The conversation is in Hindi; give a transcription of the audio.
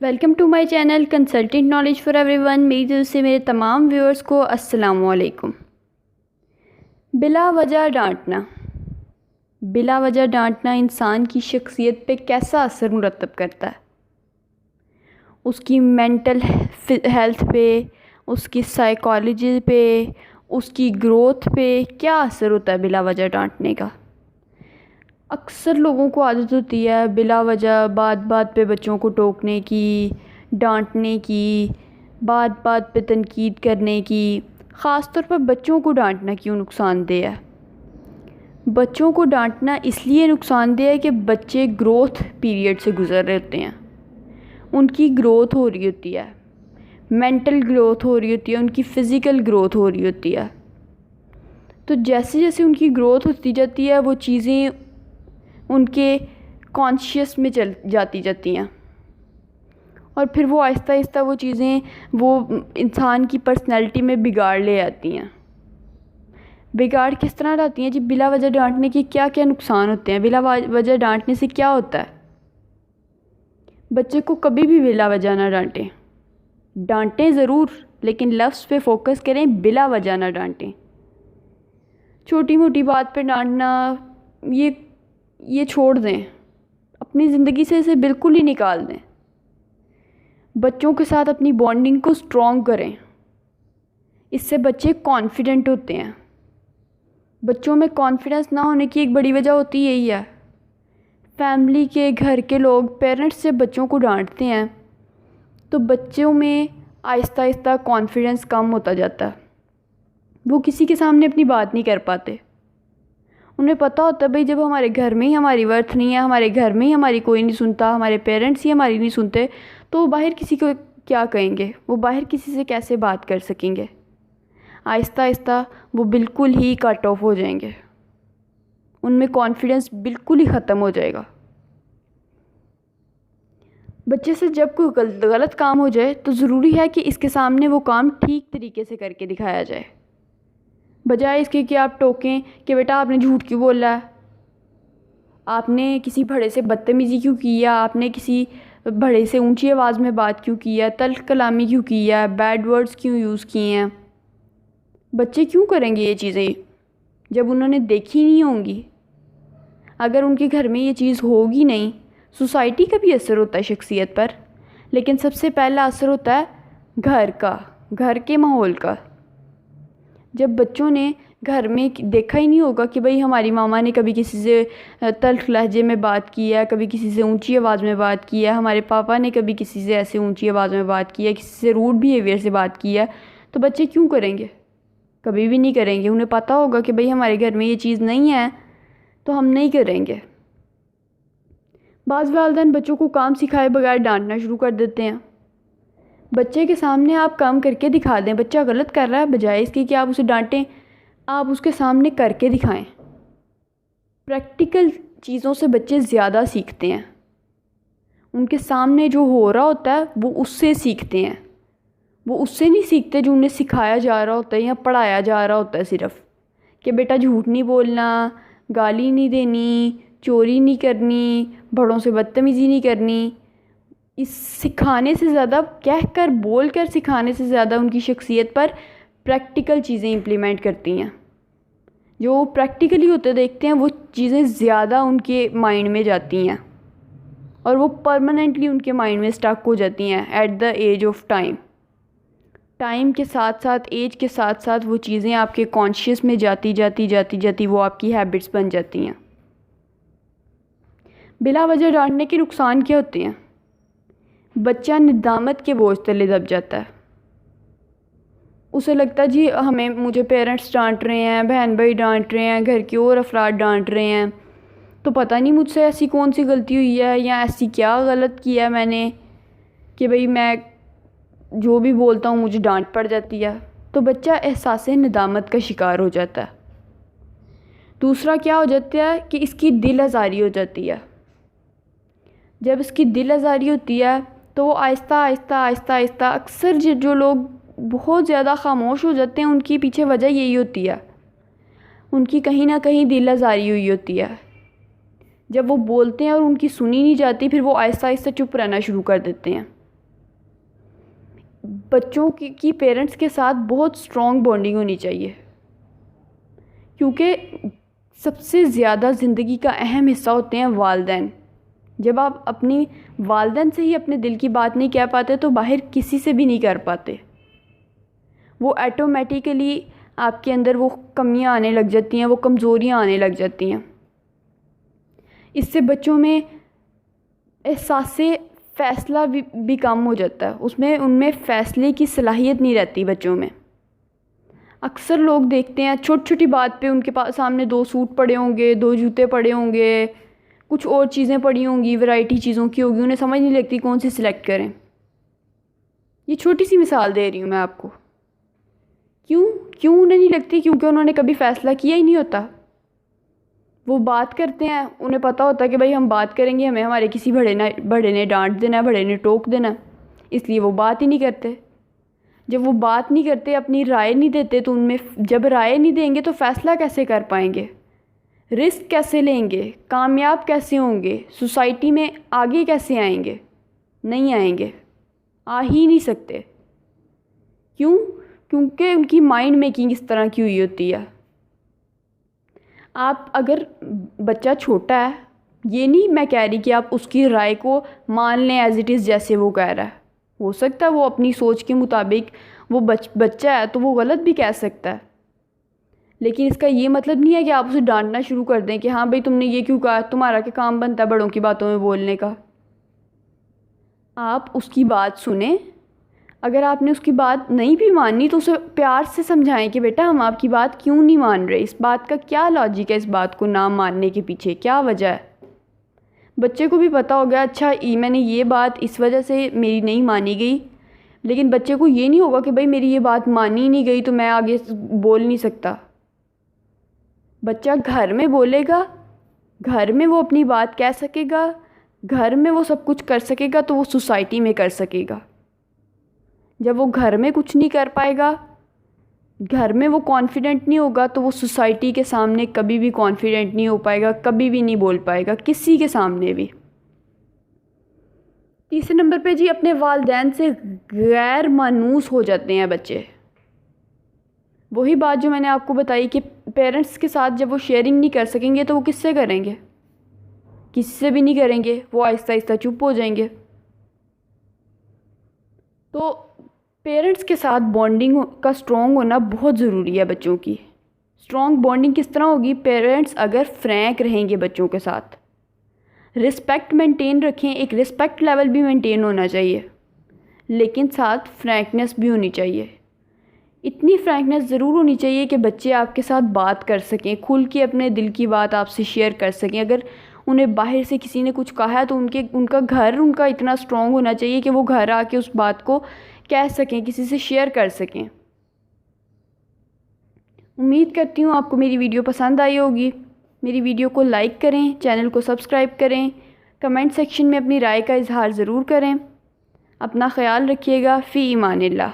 Welcome to my channel consultant knowledge for everyone. मेरी तरफ से मेरे तमाम व्यूअर्स को अस्सलाम वालेकुम। बिला वजह डांटना। बिला वजह डांटना इंसान की शख्सियत पे कैसा असर मुरतब करता है? उसकी मेंटल हेल्थ पे, उसकी साइकोलॉजी पे, उसकी ग्रोथ पे क्या असर होता है बिला वजह डांटने का? अक्सर लोगों को आदत होती है बिला वजह बात बात पे बच्चों को टोकने की, डांटने की, बात बात पे तनकीद करने की। ख़ास तौर पर बच्चों को डांटना क्यों नुकसानदेह है? बच्चों को डांटना इसलिए नुकसानदेह है कि बच्चे ग्रोथ पीरियड से गुज़र रहे होते हैं। उनकी ग्रोथ हो रही होती है, मेंटल ग्रोथ हो रही होती है, उनकी फ़िज़िकल ग्रोथ हो रही होती है। तो जैसे जैसे उनकी ग्रोथ होती जाती है वो चीज़ें उनके कॉन्शियस में चल जाती हैं और फिर वो आहिस्ता आहिस्ता वो चीज़ें वो इंसान की पर्सनैलिटी में बिगाड़ ले आती हैं। बिगाड़ किस तरह लाती हैं जी? बिला वजह डांटने के क्या क्या नुकसान होते हैं? बिला वजह डांटने से क्या होता है? बच्चे को कभी भी बिला वजह ना डांटें। डांटें ज़रूर, लेकिन लफ्ज़ पे फोकस करें, बिला वजह ना डांटें। छोटी मोटी बात पे डांटना ये छोड़ दें, अपनी ज़िंदगी से इसे बिल्कुल ही निकाल दें। बच्चों के साथ अपनी बॉन्डिंग को स्ट्रॉन्ग करें, इससे बच्चे कॉन्फिडेंट होते हैं। बच्चों में कॉन्फिडेंस ना होने की एक बड़ी वजह होती यही है। फैमिली के, घर के लोग, पेरेंट्स जब बच्चों को डांटते हैं तो बच्चों में आहिस्ता आहिस्ता कॉन्फिडेंस कम होता जाता है। वो किसी के सामने अपनी बात नहीं कर पाते। उन्हें पता होता है भाई जब हमारे घर में ही हमारी वर्थ नहीं है, हमारे घर में ही हमारी कोई नहीं सुनता, हमारे पेरेंट्स ही हमारी नहीं सुनते, तो वो बाहर किसी को क्या कहेंगे? वो बाहर किसी से कैसे बात कर सकेंगे? आहिस्ता आहिस्ता वो बिल्कुल ही कट ऑफ हो जाएंगे, उनमें कॉन्फिडेंस बिल्कुल ही ख़त्म हो जाएगा। बच्चे से जब कोई गलत काम हो जाए तो ज़रूरी है कि इसके सामने वो काम ठीक तरीके से करके दिखाया जाए, बजाय इसके कि आप टोकें कि बेटा आपने झूठ क्यों बोला है, आपने किसी बड़े से बदतमीज़ी क्यों की है, आपने किसी बड़े से ऊंची आवाज़ में बात क्यों की है, तल्ख़ कलामी क्यों की है, बैड वर्ड्स क्यों यूज़ किए हैं। बच्चे क्यों करेंगे ये चीज़ें जब उन्होंने देखी नहीं होंगी? अगर उनके घर में ये चीज़ होगी नहीं, सोसाइटी का भी असर होता है शख्सियत पर, लेकिन सबसे पहला असर होता है घर का, घर के माहौल का। जब बच्चों ने घर में देखा ही नहीं होगा कि भाई हमारी मामा ने कभी किसी से तल्ख़ लहजे में बात की है, कभी किसी से ऊंची आवाज़ में बात की है, हमारे पापा ने कभी किसी से ऐसे ऊंची आवाज़ में बात की है, किसी से रूड बिहेवियर से बात की है, तो बच्चे क्यों करेंगे? कभी भी नहीं करेंगे। उन्हें पता होगा कि भाई हमारे घर में ये चीज़ नहीं है तो हम नहीं करेंगे। बाज़ वालिदैन बच्चों को काम सिखाए बगैर डांटना शुरू कर देते हैं। बच्चे के सामने आप काम करके दिखा दें, बच्चा गलत कर रहा है, बजाय इसके कि आप उसे डांटें, आप उसके सामने करके दिखाएं। प्रैक्टिकल चीज़ों से बच्चे ज़्यादा सीखते हैं। उनके सामने जो हो रहा होता है वो उससे सीखते हैं, वो उससे नहीं सीखते जो उन्हें सिखाया जा रहा होता है या पढ़ाया जा रहा होता है सिर्फ कि बेटा झूठ नहीं बोलना, गाली नहीं देनी, चोरी नहीं करनी, बड़ों से बदतमीज़ी नहीं करनी। इस सिखाने से ज़्यादा, कह कर बोल कर सिखाने से ज़्यादा उनकी शख्सियत पर प्रैक्टिकल चीज़ें इम्प्लीमेंट करती हैं। जो प्रैक्टिकली होते देखते हैं वो चीज़ें ज़्यादा उनके माइंड में जाती हैं और वो परमानेंटली उनके माइंड में स्टक हो जाती हैं at the edge of time. Time के साथ साथ, एज के साथ साथ वो चीज़ें आपके कॉन्शियस में जाती वो आपकी हैबिट्स बन जाती हैं। बिला वजह डांटने के नुकसान क्या होते हैं? बच्चा निदामत के बोझ तले दब जाता है। उसे लगता है जी मुझे पेरेंट्स डांट रहे हैं, बहन भाई डांट रहे हैं, घर के और अफराद डांट रहे हैं, तो पता नहीं मुझसे ऐसी कौन सी गलती हुई है या ऐसी क्या गलत किया मैंने कि भाई मैं जो भी बोलता हूँ मुझे डांट पड़ जाती है। तो बच्चा एहसास निदामत का शिकार हो जाता है। दूसरा क्या हो जाता है कि इसकी दिल आज़ारी हो जाती है। जब इसकी दिल आज़ारी होती है तो वो आहिस्ता आहिस्ता आहिस्ता आहिस्ता, अक्सर जो लोग बहुत ज़्यादा खामोश हो जाते हैं उनकी पीछे वजह यही होती है, उनकी कहीं ना कहीं दिल आज़ारी हुई होती है। जब वो बोलते हैं और उनकी सुनी नहीं जाती, फिर वो आहिस्ता आहिस्ता चुप रहना शुरू कर देते हैं। बच्चों की पेरेंट्स के साथ बहुत स्ट्रॉन्ग बॉन्डिंग होनी चाहिए, क्योंकि सबसे ज़्यादा ज़िंदगी का अहम हिस्सा होते हैं वालिदैन। जब आप अपनी वालिदैन से ही अपने दिल की बात नहीं कह पाते तो बाहर किसी से भी नहीं कर पाते। वो ऑटोमेटिकली आपके अंदर वो कमियां आने लग जाती हैं, वो कमज़ोरियां आने लग जाती हैं। इससे बच्चों में एहसास फ़ैसला भी कम हो जाता है, उनमें फ़ैसले की सलाहियत नहीं रहती बच्चों में। अक्सर लोग देखते हैं छोटी छोटी बात पे उनके पास सामने 2 सूट पड़े होंगे, 2 जूते पड़े होंगे, कुछ और चीज़ें पड़ी होंगी, वैरायटी चीज़ों की होगी, उन्हें समझ नहीं लगती कौन सी सिलेक्ट करें। ये छोटी सी मिसाल दे रही हूँ मैं आपको। क्यों उन्हें नहीं लगती? क्योंकि उन्होंने कभी फ़ैसला किया ही नहीं होता। वो बात करते हैं, उन्हें पता होता है कि भाई हम बात करेंगे, हमें हमारे किसी बड़े ने डांट देना है, बड़े ने टोक देना है, इसलिए वो बात ही नहीं करते। जब वो बात नहीं करते, अपनी राय नहीं देते, तो उनमें जब राय नहीं देंगे तो फ़ैसला कैसे कर पाएंगे, रिस्क कैसे लेंगे, कामयाब कैसे होंगे, सोसाइटी में आगे कैसे आएंगे? नहीं आएंगे, आ ही नहीं सकते। क्योंकि उनकी माइंड मेकिंग इस तरह की हुई होती है। आप अगर बच्चा छोटा है, ये नहीं मैं कह रही कि आप उसकी राय को मान लें एज़ इट इज़ जैसे वो कह रहा है। हो सकता है वो अपनी सोच के मुताबिक, वो बच्चा है तो वो गलत भी कह सकता है, लेकिन इसका ये मतलब नहीं है कि आप उसे डांटना शुरू कर दें कि हाँ भाई तुमने ये क्यों कहा, तुम्हारा क्या काम बनता है बड़ों की बातों में बोलने का। आप उसकी बात सुने, अगर आपने उसकी बात नहीं भी मानी तो उसे प्यार से समझाएं कि बेटा हम आपकी बात क्यों नहीं मान रहे, इस बात का क्या लॉजिक है, इस बात को ना मानने के पीछे क्या वजह है। बच्चे को भी पता होगा अच्छा मैंने ये बात इस वजह से मेरी नहीं मानी गई, लेकिन बच्चे को ये नहीं होगा कि भाई मेरी ये बात मानी नहीं गई तो मैं आगे बोल नहीं सकता। बच्चा घर में बोलेगा, घर में वो अपनी बात कह सकेगा, घर में वो सब कुछ कर सकेगा तो वो सोसाइटी में कर सकेगा। जब वो घर में कुछ नहीं कर पाएगा, घर में वो कॉन्फिडेंट नहीं होगा, तो वो सोसाइटी के सामने कभी भी कॉन्फिडेंट नहीं हो पाएगा, कभी भी नहीं बोल पाएगा किसी के सामने भी। तीसरे नंबर पे जी, अपने वालिदैन से गैर मानूस हो जाते हैं बच्चे। वही बात जो मैंने आपको बताई कि पेरेंट्स के साथ जब वो शेयरिंग नहीं कर सकेंगे तो वो किससे करेंगे? किसी से भी नहीं करेंगे, वो आहिस्ता आहिस्ता चुप हो जाएंगे। तो पेरेंट्स के साथ बॉन्डिंग का स्ट्रॉन्ग होना बहुत ज़रूरी है बच्चों की। स्ट्रॉन्ग बॉन्डिंग किस तरह होगी? पेरेंट्स अगर फ्रैंक रहेंगे बच्चों के साथ, रिस्पेक्ट मेंटेन रखें, एक रिस्पेक्ट लेवल भी मेंटेन होना चाहिए, लेकिन साथ फ्रैंकनेस भी होनी चाहिए। इतनी फ्रैंकनेस ज़रूर होनी चाहिए कि बच्चे आपके साथ बात कर सकें, खुल के अपने दिल की बात आपसे शेयर कर सकें। अगर उन्हें बाहर से किसी ने कुछ कहा है तो उनका घर उनका इतना स्ट्रॉन्ग होना चाहिए कि वो घर आके उस बात को कह सकें, किसी से शेयर कर सकें। उम्मीद करती हूँ आपको मेरी वीडियो पसंद आई होगी। मेरी वीडियो को लाइक करें, चैनल को सब्सक्राइब करें, कमेंट सेक्शन में अपनी राय का इजहार ज़रूर करें। अपना ख़याल रखिएगा। फ़ी ईमानिल्लाह।